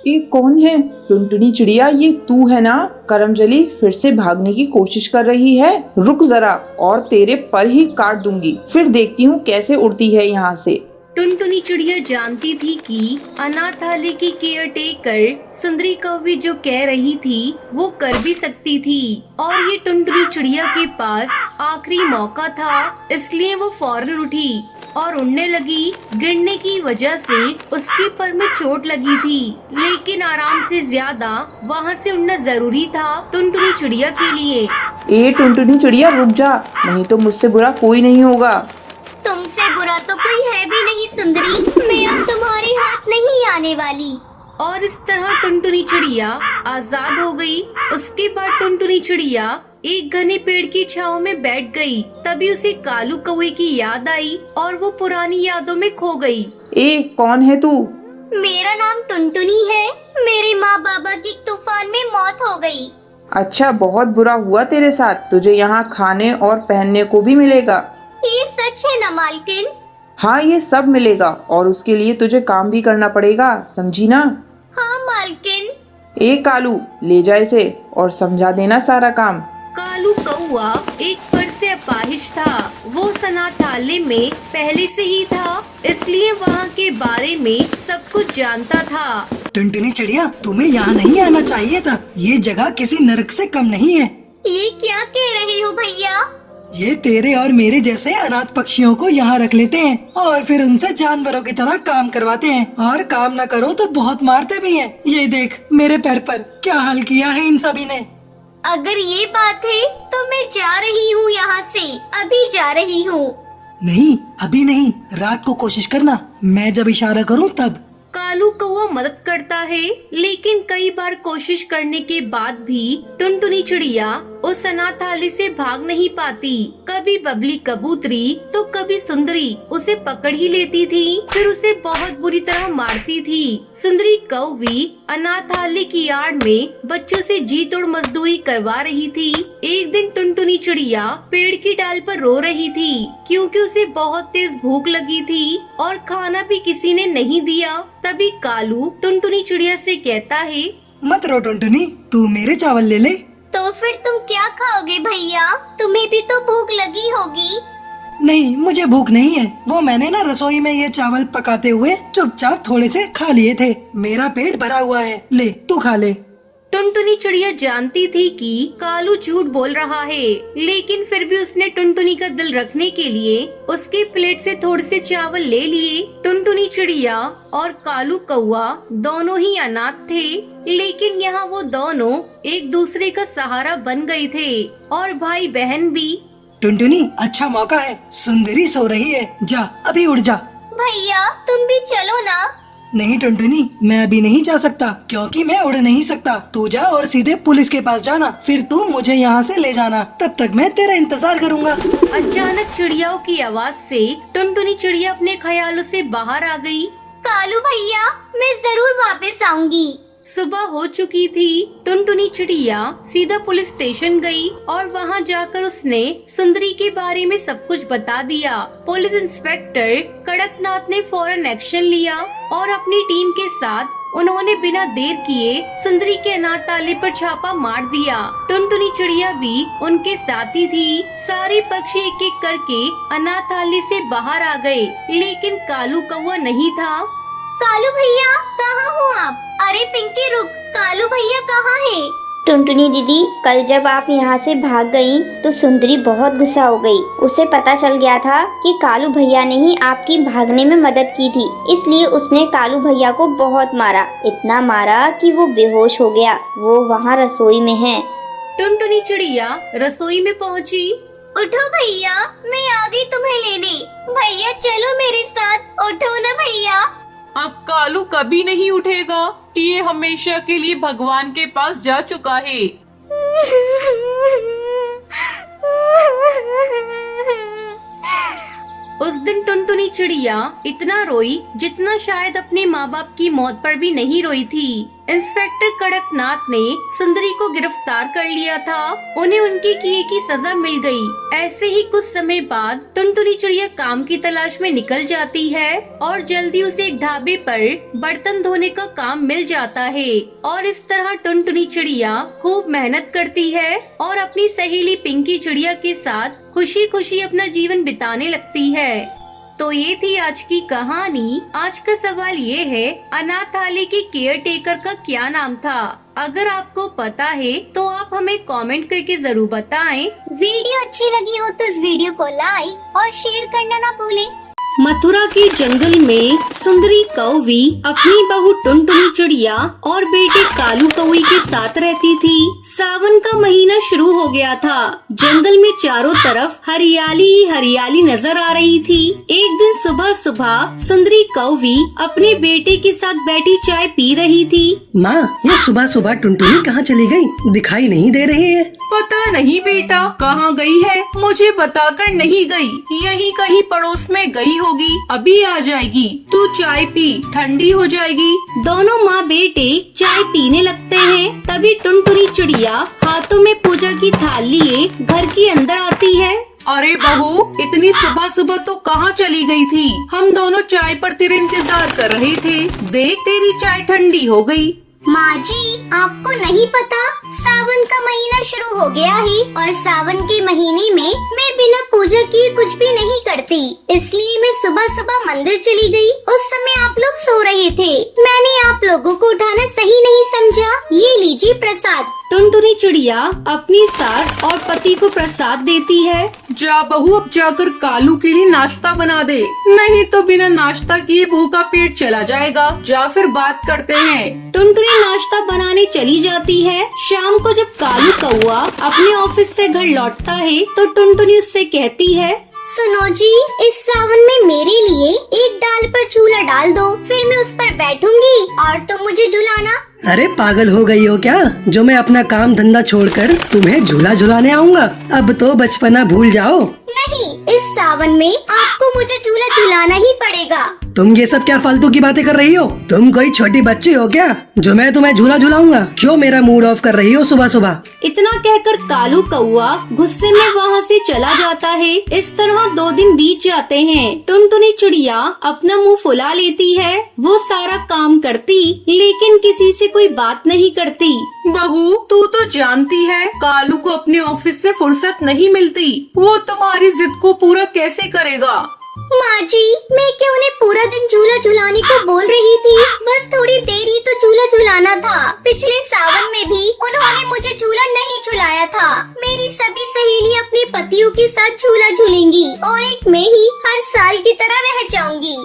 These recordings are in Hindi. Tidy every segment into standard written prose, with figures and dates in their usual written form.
ये कौन है? टुनटुनी चिड़िया, ये तू है ना? करमजली फिर से भागने की कोशिश कर रही है। रुक जरा, और तेरे पर ही काट दूंगी, फिर देखती हूँ कैसे उड़ती है यहाँ से। टुनटुनी चिड़िया जानती थी कि अनाथालय की केयर टेकर सुंदरी कौवी जो कह रही थी वो कर भी सकती थी, और ये टुनटुनी चिड़िया के पास आखिरी मौका था, इसलिए वो फौरन उठी और उड़ने लगी। गिरने की वजह से उसके पर में चोट लगी थी, लेकिन आराम से ज्यादा वहाँ से उड़ना जरूरी था टुनटुनी चिड़िया के लिए। ए टुनटुनी चिड़िया, रुक जा, नहीं तो मुझसे बुरा कोई नहीं होगा। तुमसे बुरा तो कोई है भी नहीं सुंदरी, मैं अब तुम्हारे हाथ नहीं आने वाली। और इस तरह टुनटुनी चिड़िया आजाद हो गई। उसके बाद टुनटुनी चिड़िया एक घने पेड़ की छांव में बैठ गई। तभी उसे कालू कौवे की याद आई और वो पुरानी यादों में खो गई। ए कौन है तू? मेरा नाम टुनटुनी है। मेरे माँ बाबा की तूफान में मौत हो गई। अच्छा, बहुत बुरा हुआ तेरे साथ। तुझे यहाँ खाने और पहनने को भी मिलेगा। ये सच है ना मालकिन? हाँ, ये सब मिलेगा, और उसके लिए तुझे काम भी करना पड़ेगा, समझी ना? हाँ मालकिन। ए कालू, ले जा इसे और समझा देना सारा काम। कालू कौवा एक पर से अपाहिज था। वो अनाथालय में पहले से ही था, इसलिए वहाँ के बारे में सब कुछ जानता था। टुनटुनी चिड़िया, तुम्हें यहाँ नहीं आना चाहिए था। ये जगह किसी नरक से कम नहीं है। ये क्या कह रहे हो भैया? ये तेरे और मेरे जैसे अनाथ पक्षियों को यहाँ रख लेते हैं और फिर उनसे जानवरों की तरह काम करवाते हैं, और काम न करो तो बहुत मारते भी हैं। ये देख मेरे पैर पर क्या हाल किया है इन सभी ने। अगर ये बात है तो मैं जा रही हूँ यहाँ से, अभी जा रही हूँ। नहीं, अभी नहीं, रात को कोशिश करना, मैं जब इशारा करूँ तब। कालू कौवा मदद करता है, लेकिन कई बार कोशिश करने के बाद भी टुनटुनी चिड़िया उस अनाथालय से भाग नहीं पाती। कभी बबली कबूतरी तो कभी सुंदरी उसे पकड़ ही लेती थी, फिर उसे बहुत बुरी तरह मारती थी। सुंदरी कौवी अनाथालय की आड़ में बच्चों से जी तोड़ मजदूरी करवा रही थी। एक दिन टुनटुनी चिड़िया पेड़ की डाल पर रो रही थी, क्योंकि उसे बहुत तेज भूख लगी थी और खाना भी किसी ने नहीं दिया। तभी कालू टुनटुनी चिड़िया से कहता है, मत रो टुनटुनी, तू मेरे चावल ले ले। तो फिर तुम क्या खाओगे भैया? तुम्हें भी तो भूख लगी होगी। नहीं, मुझे भूख नहीं है। वो मैंने ना रसोई में ये चावल पकाते हुए चुपचाप थोड़े से खा लिए थे। मेरा पेट भरा हुआ है, ले तू खा ले। टुनटुनी चिड़िया जानती थी कि कालू झूठ बोल रहा है, लेकिन फिर भी उसने टुनटुनी का दिल रखने के लिए उसके प्लेट से थोड़े से चावल ले लिए। टुनटुनी चिड़िया और कालू कौवा दोनों ही अनाथ थे, लेकिन यहाँ वो दोनों एक दूसरे का सहारा बन गए थे, और भाई बहन भी। टुनटुनी, अच्छा मौका है, सुंदरी सो रही है, जा अभी उड़ जा। भैया तुम भी चलो ना। नहीं टुनटुनी, मैं अभी नहीं जा सकता, क्योंकि मैं उड़ नहीं सकता। तू जा और सीधे पुलिस के पास जाना, फिर तू मुझे यहाँ से ले जाना, तब तक मैं तेरा इंतजार करूँगा। अचानक चिड़ियाओं की आवाज से टुनटुनी चिड़िया अपने ख्यालों से बाहर आ गई। कालू भैया, मैं जरूर वापस आऊंगी। सुबह हो चुकी थी। टुनटुनी चिड़िया सीधा पुलिस स्टेशन गई और वहां जाकर उसने सुंदरी के बारे में सब कुछ बता दिया। पुलिस इंस्पेक्टर कड़कनाथ ने फौरन एक्शन लिया और अपनी टीम के साथ उन्होंने बिना देर किए सुंदरी के अनाथालय पर छापा मार दिया। टुनटुनी चिड़िया भी उनके साथ ही थी। सारे पक्षी एक एक करके अनाथालय से बाहर आ गए, लेकिन कालू कौवा नहीं था। कालू भैया, कहाँ हो आप? अरे पिंकी रुक, कालू भैया कहाँ है? टुनटुनी दीदी, कल जब आप यहाँ से भाग गईं, तो सुंदरी बहुत गुस्सा हो गई। उसे पता चल गया था कि कालू भैया ने ही आपकी भागने में मदद की थी, इसलिए उसने कालू भैया को बहुत मारा, इतना मारा कि वो बेहोश हो गया। वो वहाँ रसोई में है। टुनटुनी चिड़िया रसोई में पहुँची। उठो भैया, मैं आ गई तुम्हें लेने। भैया चलो मेरे साथ, उठो ना भैया। अब कालू कभी नहीं उठेगा, ये हमेशा के लिए भगवान के पास जा चुका है। उस दिन टुनटुनी चिड़िया इतना रोई जितना शायद अपने माँ बाप की मौत पर भी नहीं रोई थी। इंस्पेक्टर कड़कनाथ ने सुंदरी को गिरफ्तार कर लिया था। उन्हें उनके किए की सजा मिल गई। ऐसे ही कुछ समय बाद टुनटुनी चिड़िया काम की तलाश में निकल जाती है और जल्दी उसे एक ढाबे पर बर्तन धोने का काम मिल जाता है। और इस तरह टुनटुनी चिड़िया खूब मेहनत करती है और अपनी सहेली पिंकी चिड़िया के साथ खुशी खुशी अपना जीवन बिताने लगती है। तो ये थी आज की कहानी। आज का सवाल ये है, अनाथालय के केयर टेकर का क्या नाम था? अगर आपको पता है तो आप हमें कमेंट करके जरूर बताएं। वीडियो अच्छी लगी हो तो इस वीडियो को लाइक और शेयर करना ना भूलें। मथुरा के जंगल में सुंदरी कौवी अपनी बहू टुनटुनी चिड़िया और बेटे कालू कौवी के साथ रहती थी। सावन का महीना शुरू हो गया था। जंगल में चारों तरफ हरियाली ही हरियाली नजर आ रही थी। एक दिन सुबह सुबह सुंदरी कौवी अपने बेटे के साथ बैठी चाय पी रही थी। माँ, ये सुबह सुबह टुनटुनी कहाँ चली गई? दिखाई नहीं दे रही है। पता नहीं बेटा कहाँ गई है, मुझे बताकर नहीं गई। यहीं कहीं पड़ोस में गई होगी, अभी आ जाएगी। तू चाय पी, ठंडी हो जाएगी। दोनों माँ बेटे चाय पीने लगते हैं। तभी टुनटुनी चिड़िया हाथों में पूजा की थाल लिए घर के अंदर आती है। अरे बहू, इतनी सुबह सुबह तो कहाँ चली गई थी? हम दोनों चाय पर तेरे इंतजार कर रहे थे। देख, तेरी चाय ठंडी हो गई। माँ जी, आपको नहीं पता, सावन का महीना शुरू हो गया है और सावन के महीने में मैं बिना पूजा किए कुछ भी नहीं करती। इसलिए मैं सुबह सुबह मंदिर चली गई। उस समय आप लोग सो रहे थे। मैंने आप लोगों को उठाना सही नहीं समझा। ये लीजिए प्रसाद। टुनटुनी चिड़िया अपनी सास और पति को प्रसाद देती है। जा बहू, अब जाकर कालू के लिए नाश्ता बना दे, नहीं तो बिना नाश्ता किए भूखा पेट चला जाएगा। जा, फिर बात करते हैं। टुनटुनी नाश्ता बनाने चली जाती है। शाम को जब कालू कौआ अपने ऑफिस से घर लौटता है तो टुनटुनी उससे कहती है, सुनो जी, इस सावन में मेरे लिए एक डाल पर झूला डाल दो, फिर मैं उस पर बैठूंगी और तुम मुझे झुलाना। अरे पागल हो गई हो क्या, जो मैं अपना काम धंधा छोड़कर तुम्हें झूला झुलाने आऊँगा? अब तो बचपना भूल जाओ। नहीं, इस सावन में आपको मुझे झूला झुलाना ही पड़ेगा। तुम ये सब क्या फालतू की बातें कर रही हो? तुम कोई छोटी बच्ची हो क्या जो मैं तुम्हें झूला झुलाऊंगा? क्यों मेरा मूड ऑफ कर रही हो सुबह सुबह? इतना कहकर कालू कौआ गुस्से में वहाँ से चला जाता है। इस तरह 2 दिन बीत जाते हैं। टुनटुनी चिड़िया अपना मुंह फुला लेती है। वो सारा काम करती लेकिन किसी से कोई बात नहीं करती। बहू, तू तो जानती है कालू को अपने ऑफिस से फुर्सत नहीं मिलती। वो तुम्हारी जिद को पूरा कैसे करेगा? माँ जी, मैं क्यों उन्हें पूरा दिन झूला झुलाने को बोल रही थी? बस थोड़ी देर ही तो झूला झुलाना था। पिछले सावन में भी उन्होंने मुझे झूला नहीं झुलाया था। मेरी सभी सहेली अपने पतियों के साथ झूला झूलेंगी और एक मैं ही हर साल की तरह रह जाऊंगी।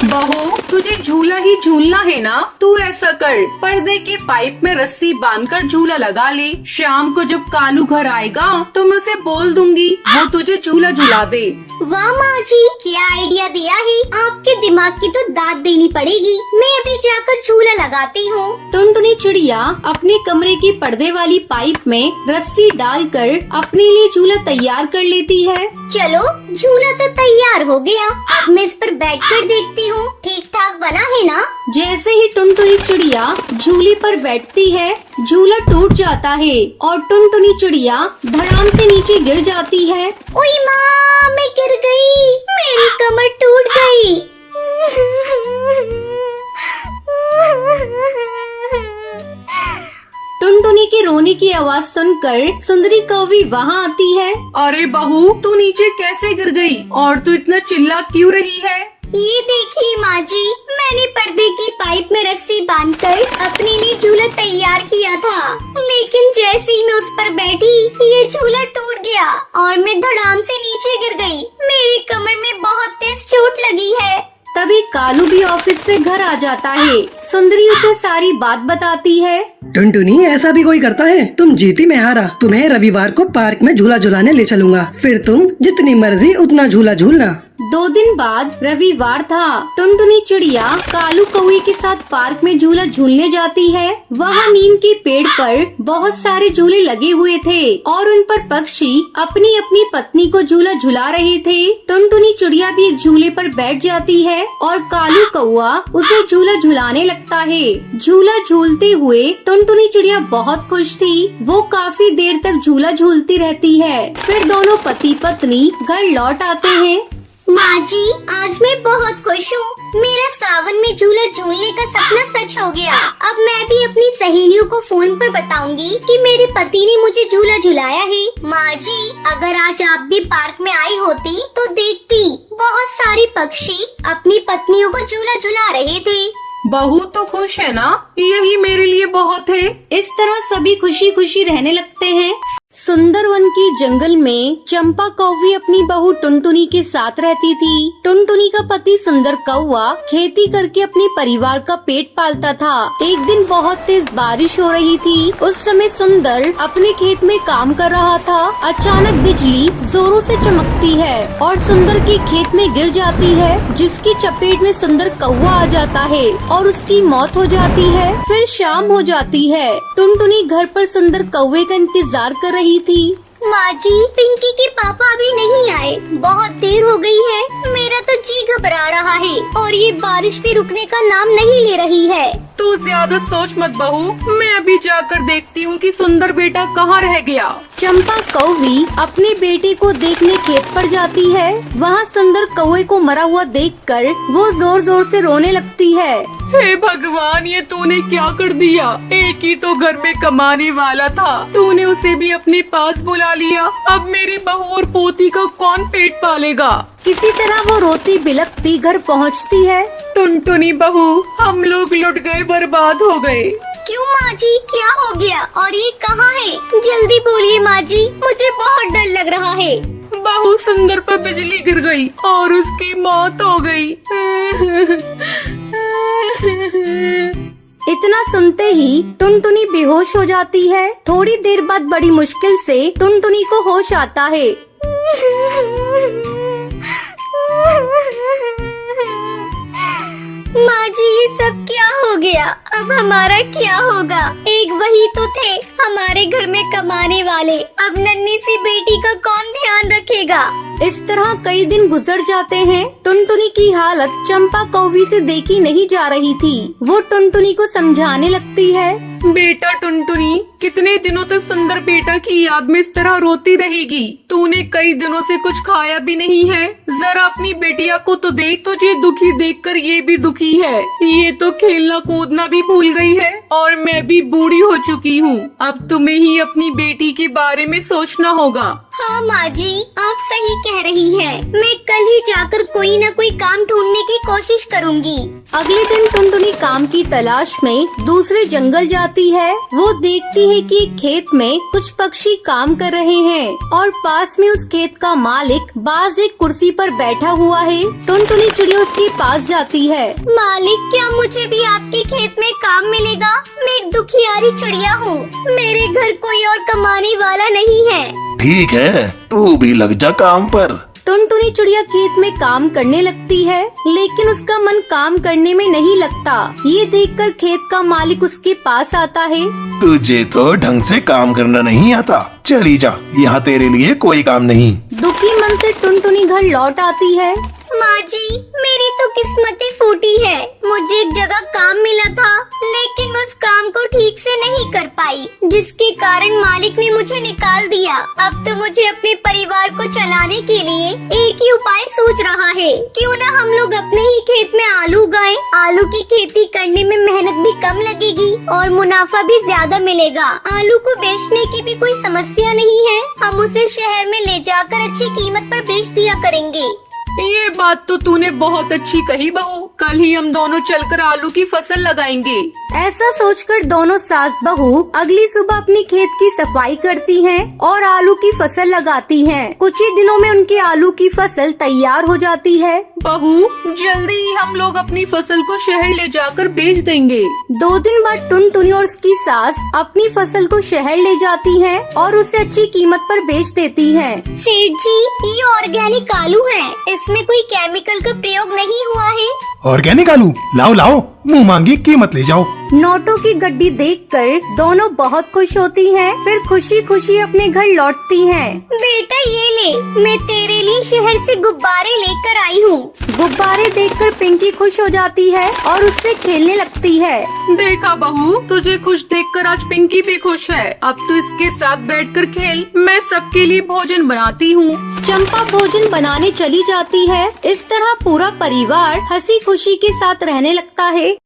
बहू, तुझे झूला ही झूलना है ना? तू ऐसा कर, पर्दे के पाइप में रस्सी बांधकर झूला लगा ले। शाम को जब कालू घर आएगा तो मैं उसे बोल दूंगी, वो तुझे झूला झुला दे। वाह माँ जी, क्या आइडिया दिया है। आपके दिमाग की तो दाद देनी पड़ेगी। मैं अभी जाकर झूला लगाती हूँ। टुनटुनी चिड़िया अपने कमरे के पर्दे वाली पाइप में रस्सी डालकर अपने लिए झूला तैयार कर लेती है। चलो, झूला तो तैयार हो गया। अब मैं इस पर बैठकर देखती हूँ ठीक ठाक बना है ना। जैसे ही टुनटुनी चिड़िया झूले पर बैठती है, झूला टूट जाता है और टुनटुनी चिड़िया धड़ाम से नीचे गिर जाती है। ओई माँ, मैं गिर गई। मेरी कमर टूट गई। टुनटुनी के रोने की आवाज सुनकर सुंदरी कौवी वहाँ आती है। अरे बहू, तू नीचे कैसे गिर गई और तू इतना चिल्ला क्यों रही है? ये देखिए माँ जी, मैंने पर्दे की पाइप में रस्सी बांधकर अपने लिए झूला तैयार किया था, लेकिन जैसे ही मैं उस पर बैठी ये झूला टूट गया और मैं धड़ाम से नीचे गिर गई। मेरी कमर में बहुत तेज चोट लगी है। तभी कालू भी ऑफिस से घर आ जाता है। सुंदरी उसे सारी बात बताती है। टुनटुनी, ऐसा भी कोई करता है? तुम जीती मैं हारा। तुम्हें रविवार को पार्क में झूला झुलाने ले चलूंगा, फिर तुम जितनी मर्जी उतना झूला झूलना। 2 दिन बाद रविवार था। टुनटुनी चिड़िया कालू कौवे के साथ पार्क में झूला झूलने जाती है। वहाँ नीम के पेड़ पर बहुत सारे झूले लगे हुए थे और उन पर पक्षी अपनी अपनी पत्नी को झूला झुला रहे थे। टुनटुनी चिड़िया भी एक झूले पर बैठ जाती है और कालू कौवा उसे झूला झुलाने लगता लगता है। झूला झूलते हुए टुनटुनी चिड़िया बहुत खुश थी। वो काफी देर तक झूला झूलती रहती है। फिर दोनों पति पत्नी घर लौट आते हैं। माँ जी, आज मैं बहुत खुश हूँ। मेरा सावन में झूला झूलने का सपना सच हो गया। अब मैं भी अपनी सहेलियों को फोन पर बताऊंगी कि मेरे पति ने मुझे झूला झुलाया है। माँ जी, अगर आज आप भी पार्क में आई होती तो देखती बहुत सारे पक्षी अपनी पत्नियों को झूला झुला रहे थे। बहू तो खुश है ना, यही मेरे लिए बहुत है। इस तरह सभी खुशी खुशी रहने लगते हैं। सुंदरवन की जंगल में चंपा कौवी अपनी बहू टुनटुनी के साथ रहती थी। टुनटुनी का पति सुंदर कौवा खेती करके अपने परिवार का पेट पालता था। एक दिन बहुत तेज बारिश हो रही थी। उस समय सुंदर अपने खेत में काम कर रहा था। अचानक बिजली जोरों से चमकती है और सुंदर के खेत में गिर जाती है, जिसकी चपेट में सुंदर कौवा आ जाता है और उसकी मौत हो जाती है। फिर शाम हो जाती है। टुनटुनी घर पर सुंदर कौवे का इंतजार कर रही थी। माँ जी, पिंकी के पापा अभी नहीं आए। बहुत देर हो गई है। मेरा तो जी घबरा रहा है और ये बारिश भी रुकने का नाम नहीं ले रही है। तू ज्यादा सोच मत बहू, मैं अभी जाकर देखती हूँ कि सुंदर बेटा कहाँ रह गया। चंपा कौवी अपने बेटे को देखने खेत पर जाती है। वहाँ सुंदर कौवे को मरा हुआ देखकर वो जोर जोर से रोने लगती है। हे भगवान, ये तूने क्या कर दिया। एक ही तो घर में कमाने वाला था, तूने उसे भी अपने पास बुला लिया। अब मेरी बहू और पोती का कौन पेट पालेगा। किसी तरह वो रोती बिलखती घर पहुँचती है। टुनटुनी बहू, हम लोग लुट गए, बर्बाद हो गए। क्यों माँ जी, क्या हो गया और ये कहाँ है? जल्दी बोलिए माँ जी, मुझे बहुत डर लग रहा है। बहू, सुंदर पर बिजली गिर गई और उसकी मौत हो गई। इतना सुनते ही टुनटुनी बेहोश हो जाती है। थोड़ी देर बाद बड़ी मुश्किल से टुनटुनी को होश आता है। माँ जी, ये सब क्या हो गया? अब हमारा क्या होगा? एक वही तो थे हमारे घर में कमाने वाले। अब नन्ही सी बेटी का कौन ध्यान रखेगा? इस तरह कई दिन गुजर जाते हैं। टुनटुनी की हालत चंपा कौवी से देखी नहीं जा रही थी। वो टुनटुनी को समझाने लगती है। बेटा टुनटुनी, कितने दिनों तक सुंदर बेटा की याद में इस तरह रोती रहेगी? तूने कई दिनों से कुछ खाया भी नहीं है। जरा अपनी बेटिया को तो देख, तुझे दुखी देखकर ये भी दुखी है। ये तो खेलना कूदना भी भूल गई है और मैं भी बूढ़ी हो चुकी हूँ। अब तुम्हें ही अपनी बेटी के बारे में सोचना होगा। हाँ माँ जी, आप सही कह रही है। मैं कल ही जाकर कोई न कोई काम ढूंढने की कोशिश करूँगी। अगले दिन टुनटुनी काम की तलाश में दूसरे जंगल जाती है। वो देखती है कि एक खेत में कुछ पक्षी काम कर रहे हैं और पास में उस खेत का मालिक बाज एक कुर्सी पर बैठा हुआ है। टुनटुनी चिड़िया उसके पास जाती है। मालिक, क्या मुझे भी आपके खेत में काम मिलेगा? मैं एक दुखियारी चिड़िया हूँ। मेरे घर कोई और कमाने वाला नहीं है। ठीक है, तू भी लग जा काम पर। टुनटुनी चिड़िया खेत में काम करने लगती है, लेकिन उसका मन काम करने में नहीं लगता। ये देखकर खेत का मालिक उसके पास आता है। तुझे तो ढंग से काम करना नहीं आता, चली जा, यहाँ तेरे लिए कोई काम नहीं। दुखी मन से टुनटुनी घर लौट आती है। माँ जी, मेरी तो किस्मत ही फूटी है। मुझे एक जगह काम मिला था, लेकिन मैं उस काम को ठीक से नहीं कर पाई, जिसके कारण मालिक ने मुझे निकाल दिया। अब तो मुझे अपने परिवार को चलाने के लिए एक ही उपाय सोच रहा है। क्यों ना हम लोग अपने ही खेत में आलू उगाएं। आलू की खेती करने में मेहनत भी कम लगेगी और मुनाफा भी ज्यादा मिलेगा। आलू को बेचने की भी कोई समस्या नहीं है। हम उसे शहर में ले जाकर अच्छी कीमत पर बेच दिया करेंगे। ये बात तो तूने बहुत अच्छी कही बहू। कल ही हम दोनों चलकर आलू की फसल लगाएंगे। ऐसा सोचकर दोनों सास बहू अगली सुबह अपनी खेत की सफाई करती हैं और आलू की फसल लगाती हैं। कुछ ही दिनों में उनके आलू की फसल तैयार हो जाती है। बहू, जल्दी ही हम लोग अपनी फसल को शहर ले जाकर बेच देंगे। 2 दिन बाद टुनटुनी और उसकी सास अपनी फसल को शहर ले जाती हैं और उसे अच्छी कीमत पर बेच देती हैं। सेठ जी, ये ऑर्गेनिक आलू है। इसमें कोई केमिकल का प्रयोग नहीं हुआ है। ऑर्गेनिक आलू लाओ लाओ, मुंह मांगी कीमत ले जाओ। नोटों की गड्डी देखकर दोनों बहुत खुश होती हैं, फिर खुशी खुशी अपने घर लौटती हैं। बेटा ये ले, मैं तेरे लिए शहर से गुब्बारे लेकर आई हूँ। गुब्बारे देखकर पिंकी खुश हो जाती है और उससे खेलने लगती है। देखा बहू, तुझे खुश देखकर आज पिंकी भी खुश है। अब तो इसके साथ बैठकर खेल, मैं सबके लिए भोजन बनाती हूँ। चंपा भोजन बनाने चली जाती है। इस तरह पूरा परिवार हंसी खुशी के साथ रहने लगता है।